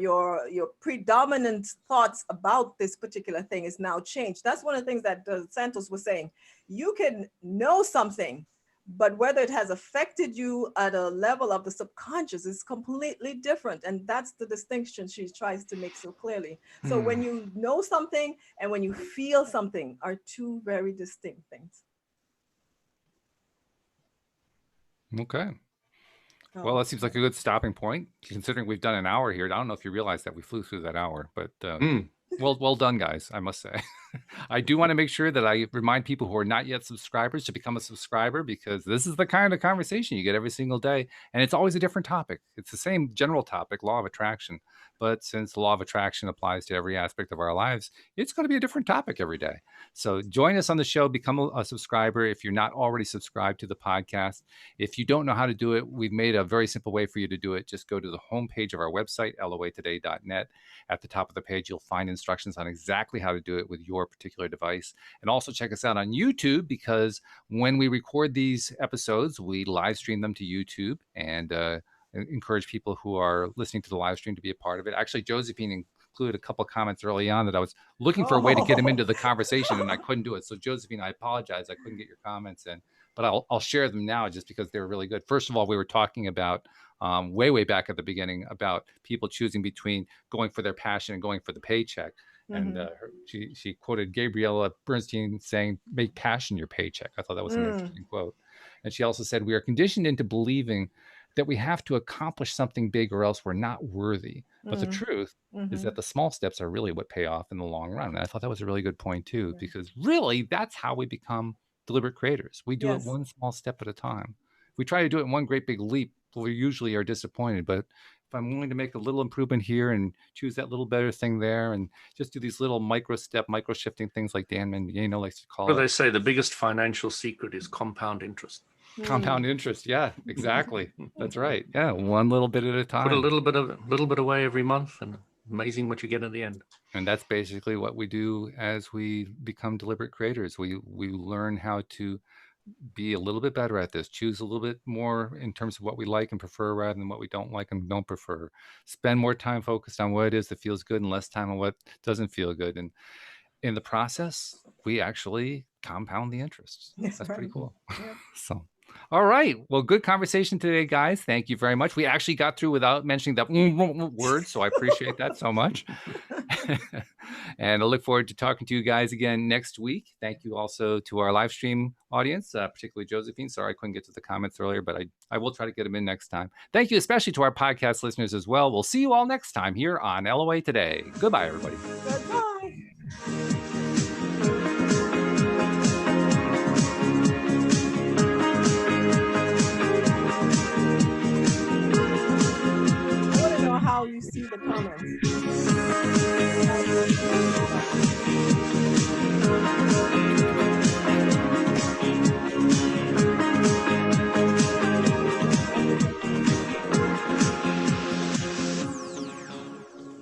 predominant thoughts about this particular thing is now changed. That's one of the things that Santos was saying. You can know something, but whether it has affected you at a level of the subconscious is completely different. And that's the distinction she tries to make so clearly. So when you know something and when you feel something are two very distinct things. Okay. Well, that seems like a good stopping point, considering we've done an hour here. I don't know if you realize that we flew through that hour, but well done, guys, I must say. I do want to make sure that I remind people who are not yet subscribers to become a subscriber, because this is the kind of conversation you get every single day. And it's always a different topic. It's the same general topic, law of attraction. But since the law of attraction applies to every aspect of our lives, it's going to be a different topic every day. So join us on the show, become a subscriber if you're not already subscribed to the podcast. If you don't know how to do it, we've made a very simple way for you to do it. Just go to the homepage of our website, loatoday.net. At the top of the page, you'll find instructions on exactly how to do it with your particular device. And also check us out on YouTube, because when we record these episodes, we live stream them to YouTube, and encourage people who are listening to the live stream to be a part of it. Actually, Josephine included a couple of comments early on that I was looking for a way to get them into the conversation, and I couldn't do it. So Josephine, I apologize. I couldn't get your comments in, but I'll share them now just because they're really good. First of all, we were talking about way back at the beginning about people choosing between going for their passion and going for the paycheck. And she quoted Gabriella Bernstein saying, "Make passion your paycheck." I thought that was an interesting quote. And she also said, "We are conditioned into believing that we have to accomplish something big or else we're not worthy. But the truth is that the small steps are really what pay off in the long run." And I thought that was a really good point too, because really that's how we become deliberate creators. We do it one small step at a time. If we try to do it in one great big leap, we usually are disappointed. But if I'm willing to make a little improvement here and choose that little better thing there, and just do these little micro shifting things like Dan Mangano likes to call it. They say the biggest financial secret is compound interest. Compound interest. Yeah, exactly. That's right. Yeah. One little bit at a time. Put a little bit away every month, and amazing what you get at the end. And that's basically what we do as we become deliberate creators. We learn how to be a little bit better at this, choose a little bit more in terms of what we like and prefer rather than what we don't like and don't prefer. Spend more time focused on what it is that feels good and less time on what doesn't feel good. And in the process, we actually compound the interest. That's pretty cool. Yeah. So, all right. Well, good conversation today, guys. Thank you very much. We actually got through without mentioning that word, so I appreciate that so much. And I look forward to talking to you guys again next week. Thank you also to our live stream audience, particularly Josephine. Sorry I couldn't get to the comments earlier, but I will try to get them in next time. Thank you especially to our podcast listeners as well. We'll see you all next time here on LOA Today. Goodbye, everybody. Goodbye.